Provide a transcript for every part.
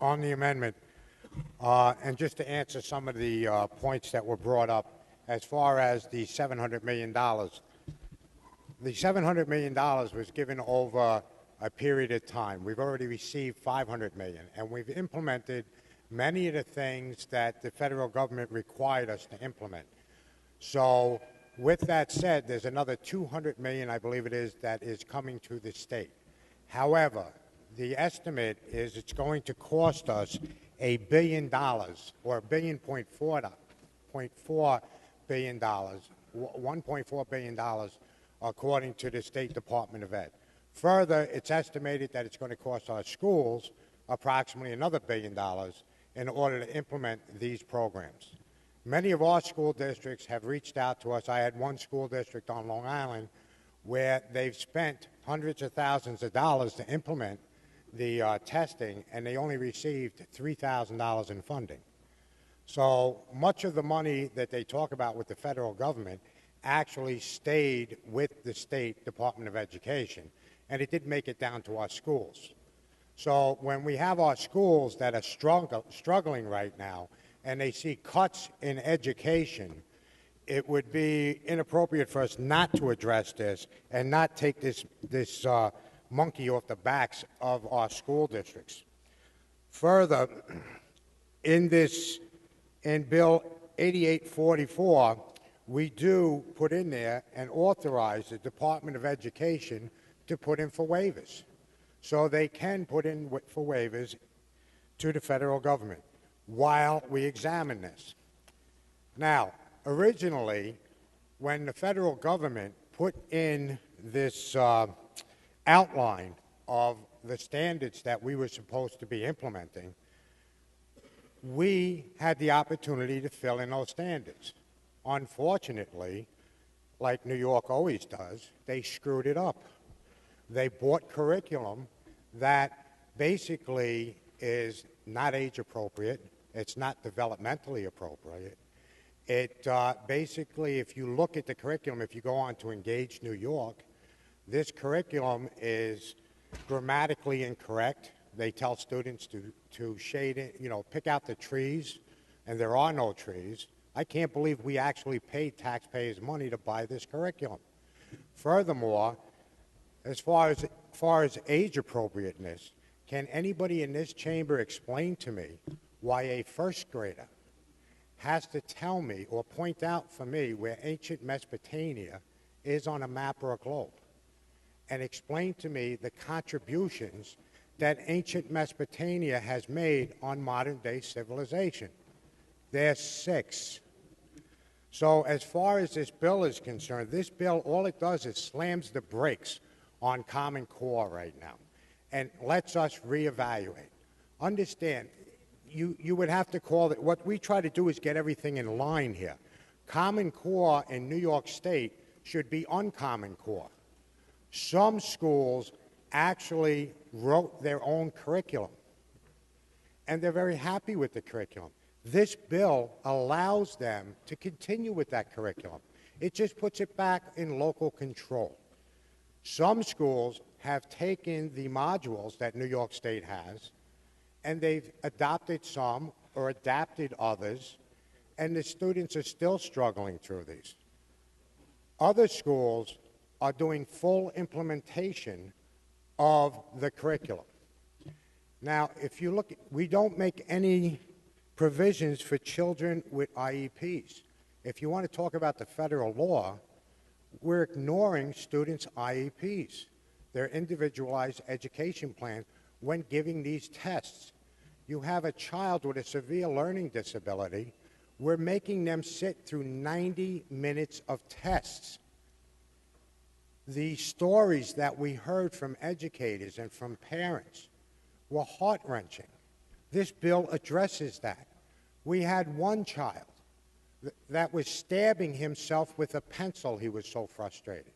On the amendment, and just to answer some of the points that were brought up, as far as the $700 million, the $700 million was given over a period of time. We've already received $500 million, and we've implemented many of the things that the federal government required us to implement. So with that said, there's another $200 million, I believe it is, that is coming to the state. However, the estimate is it's going to cost us $1 billion, or $1.4 billion, $1.4 billion, according to the State Department of Ed. Further, it's estimated that it's going to cost our schools approximately another $1 billion in order to implement these programs. Many of our school districts have reached out to us. I had one school district on Long Island where they've spent hundreds of thousands of dollars to implement the testing, and they only received $3,000 in funding. So much of the money that they talk about with the federal government actually stayed with the State Department of Education, and it didn't make it down to our schools. So when we have our schools that are struggling right now, and they see cuts in education, it would be inappropriate for us not to address this and not take this monkey off the backs of our school districts. Further, in Bill 8844, we do put in there and authorize the Department of Education to put in for waivers. So they can put in for waivers to the federal government while we examine this. Now, originally, when the federal government put in this outline of the standards that we were supposed to be implementing, we had the opportunity to fill in those standards. Unfortunately, like New York always does, they screwed it up. They bought curriculum that basically is not age appropriate, it's not developmentally appropriate. It basically, if you look at the curriculum, if you go on to Engage New York, this curriculum is grammatically incorrect. They tell students to shade it, pick out the trees, and there are no trees. I can't believe we actually paid taxpayers' money to buy this curriculum. Furthermore, as far as age appropriateness, can anybody in this chamber explain to me why a first grader has to tell me or point out for me where ancient Mesopotamia is on a map or a globe, and explain to me the contributions that ancient Mesopotamia has made on modern-day civilization? There's 6. So as far as this bill is concerned, this bill, all it does is slams the brakes on Common Core right now and lets us reevaluate. Understand, you would have to call it, what we try to do is get everything in line here. Common Core in New York State should be Uncommon Core. Some schools actually wrote their own curriculum, and they're very happy with the curriculum. This bill allows them to continue with that curriculum. It just puts it back in local control. Some schools have taken the modules that New York State has, and they've adopted some or adapted others, and the students are still struggling through these. Other schools are doing full implementation of the curriculum. Now, if you look, we don't make any provisions for children with IEPs. If you want to talk about the federal law, we're ignoring students' IEPs, their individualized education plans, when giving these tests. You have a child with a severe learning disability, we're making them sit through 90 minutes of tests. The stories that we heard from educators and from parents were heart-wrenching. This bill addresses that. We had one child that was stabbing himself with a pencil. He was so frustrated.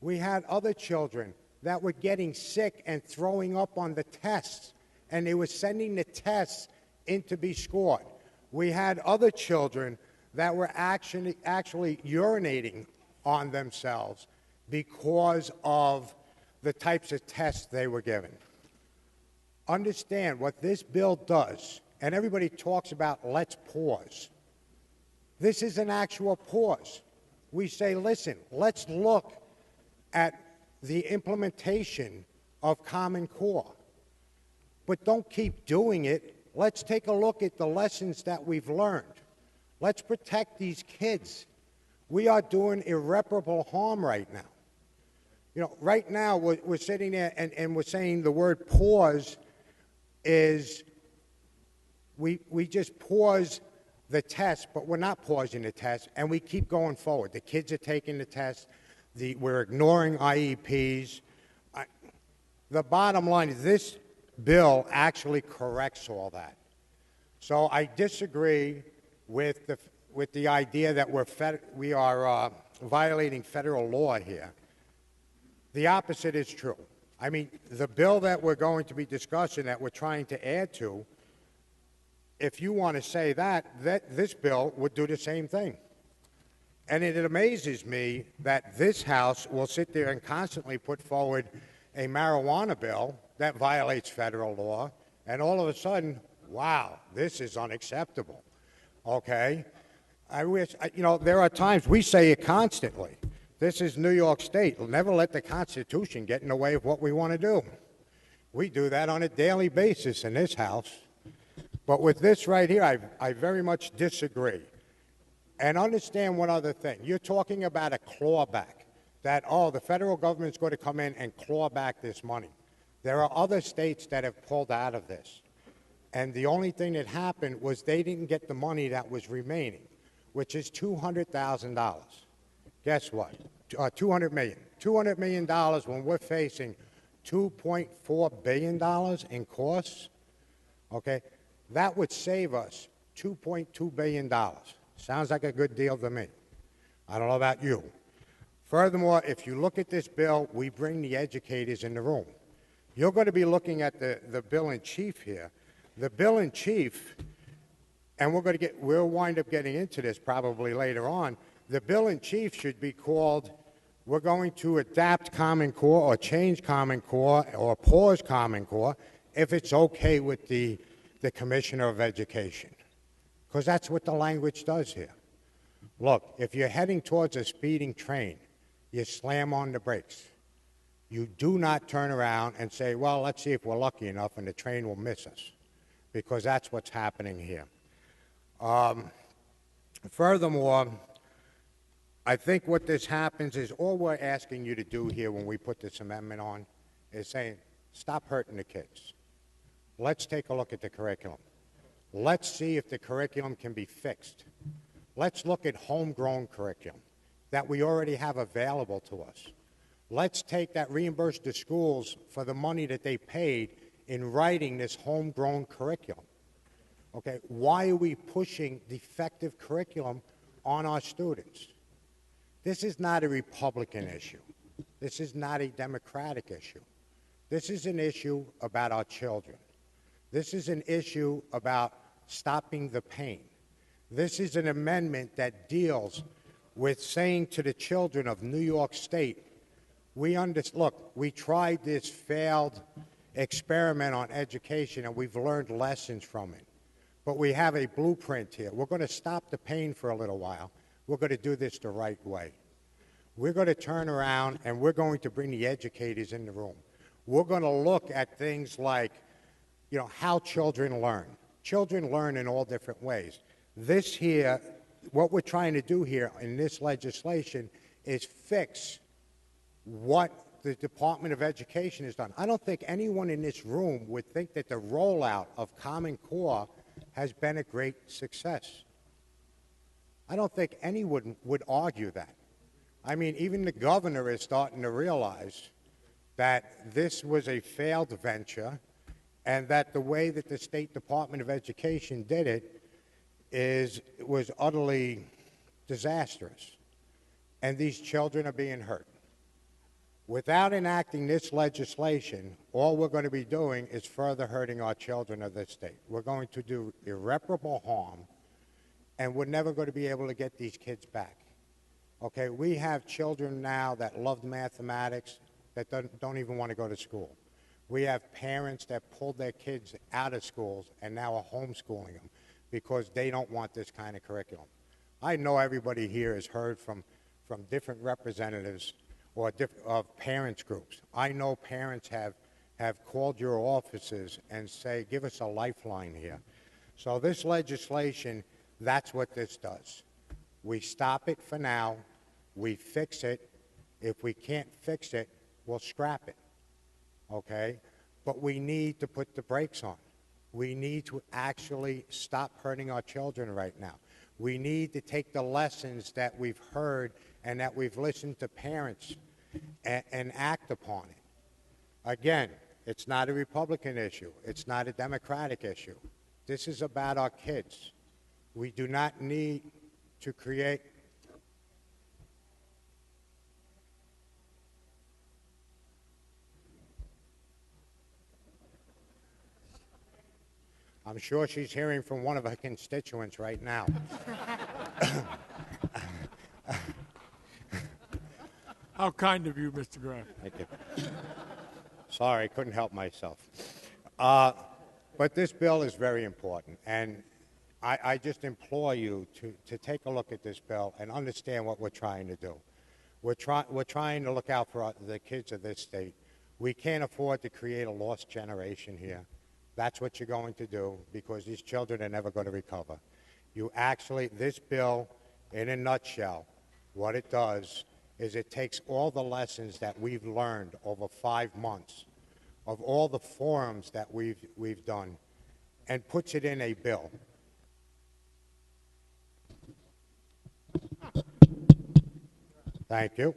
We had other children that were getting sick and throwing up on the tests, and they were sending the tests in to be scored. We had other children that were actually urinating on themselves because of the types of tests they were given. understand what this bill does, and everybody talks about let's pause. This is an actual pause. We say, listen, let's look at the implementation of Common Core. But don't keep doing it. Let's take a look at the lessons that we've learned. Let's protect these kids. We are doing irreparable harm right now. You know, right now we're sitting there and we're saying the word pause is we just pause the test, but we're not pausing the test, and we keep going forward. The kids are taking the test. We're ignoring IEPs. The bottom line is this bill actually corrects all that. So I disagree with the idea that we are violating federal law here. The opposite is true. I mean, the bill that we're going to be discussing, that we're trying to add to, if you want to say that this bill would do the same thing. And it amazes me that this House will sit there and constantly put forward a marijuana bill that violates federal law, and all of a sudden, wow, this is unacceptable, okay? I wish, you know, there are times we say it constantly. This is New York State. We'll never let the Constitution get in the way of what we want to do. We do that on a daily basis in this House. But with this right here, I very much disagree. And understand one other thing. You're talking about a clawback, that, oh, the federal government's going to come in and claw back this money. There are other states that have pulled out of this. And the only thing that happened was they didn't get the money that was remaining, which is $200,000. Guess what? $200 million. $200 million when we're facing $2.4 billion in costs, okay? That would save us $2.2 billion. Sounds like a good deal to me. I don't know about you. Furthermore, if you look at this bill, we bring the educators in the room. You're going to be looking at the bill in chief here. The bill in chief, and we'll wind up getting into this probably later on. The bill in chief should be called, we're going to adapt Common Core or change Common Core or pause Common Core if it's okay with the Commissioner of Education. Because that's what the language does here. Look, if you're heading towards a speeding train, you slam on the brakes. You do not turn around and say, well, let's see if we're lucky enough and the train will miss us, because that's what's happening here. Furthermore, I think what this happens is all we're asking you to do here when we put this amendment on is saying, stop hurting the kids. Let's take a look at the curriculum. Let's see if the curriculum can be fixed. Let's look at homegrown curriculum that we already have available to us. Let's take that, reimburse the schools for the money that they paid in writing this homegrown curriculum. Okay, why are we pushing defective curriculum on our students? This is not a Republican issue. This is not a Democratic issue. This is an issue about our children. This is an issue about stopping the pain. This is an amendment that deals with saying to the children of New York State, look, we tried this failed experiment on education and we've learned lessons from it. But we have a blueprint here. We're going to stop the pain for a little while. We're going to do this the right way. We're going to turn around and we're going to bring the educators in the room. We're going to look at things like, you know, how children learn. Children learn in all different ways. This here, what we're trying to do here in this legislation is fix what the Department of Education has done. I don't think anyone in this room would think that the rollout of Common Core has been a great success. I don't think anyone would argue that. I mean, even the governor is starting to realize that this was a failed venture and that the way that the State Department of Education did it was utterly disastrous. And these children are being hurt. Without enacting this legislation, all we're going to be doing is further hurting our children of this state. We're going to do irreparable harm, and we're never going to be able to get these kids back. Okay, we have children now that love mathematics that don't even want to go to school. We have parents that pulled their kids out of schools and now are homeschooling them because they don't want this kind of curriculum. I know everybody here has heard from different representatives or of parents groups. I know parents have called your offices and say, give us a lifeline here. So this legislation, that's what this does. We stop it for now. We fix it. If we can't fix it, we'll scrap it. Okay? But we need to put the brakes on. We need to actually stop hurting our children right now. We need to take the lessons that we've heard and that we've listened to parents and act upon it. Again, it's not a Republican issue. It's not a Democratic issue. This is about our kids. We do not need to create. I'm sure she's hearing from one of her constituents right now. How kind of you, Mr. Graf. Thank you. Sorry, couldn't help myself. But this bill is very important, and I just implore you to take a look at this bill and understand what we're trying to do. We're trying to look out for the kids of this state. We can't afford to create a lost generation here. That's what you're going to do because these children are never going to recover. This bill, in a nutshell, what it does is it takes all the lessons that we've learned over 5 months of all the forums that we've done and puts it in a bill. Thank you.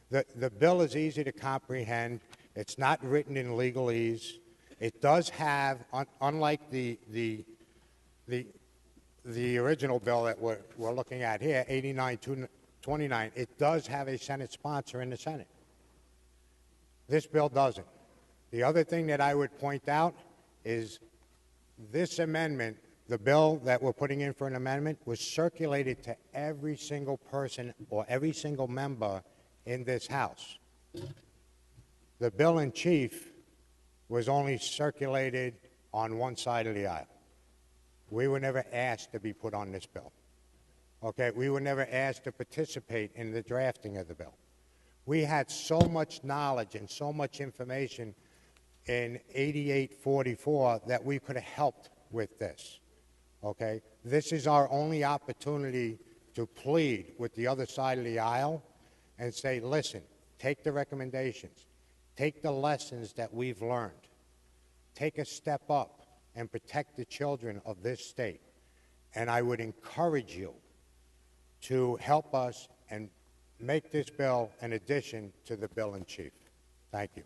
The bill is easy to comprehend. It's not written in legalese. It does have, unlike the original bill that we're looking at here, 8929, it does have a Senate sponsor in the Senate. This bill doesn't. The other thing that I would point out is this amendment, the bill that we're putting in for an amendment, was circulated to every single person or every single member in this House. The bill in chief was only circulated on one side of the aisle. We were never asked to be put on this bill. Okay, we were never asked to participate in the drafting of the bill. We had so much knowledge and so much information in 8844 that we could have helped with this. Okay, this is our only opportunity to plead with the other side of the aisle and say, listen, take the recommendations, take the lessons that we've learned, take a step up and protect the children of this state. And I would encourage you to help us and make this bill an addition to the bill in chief. Thank you.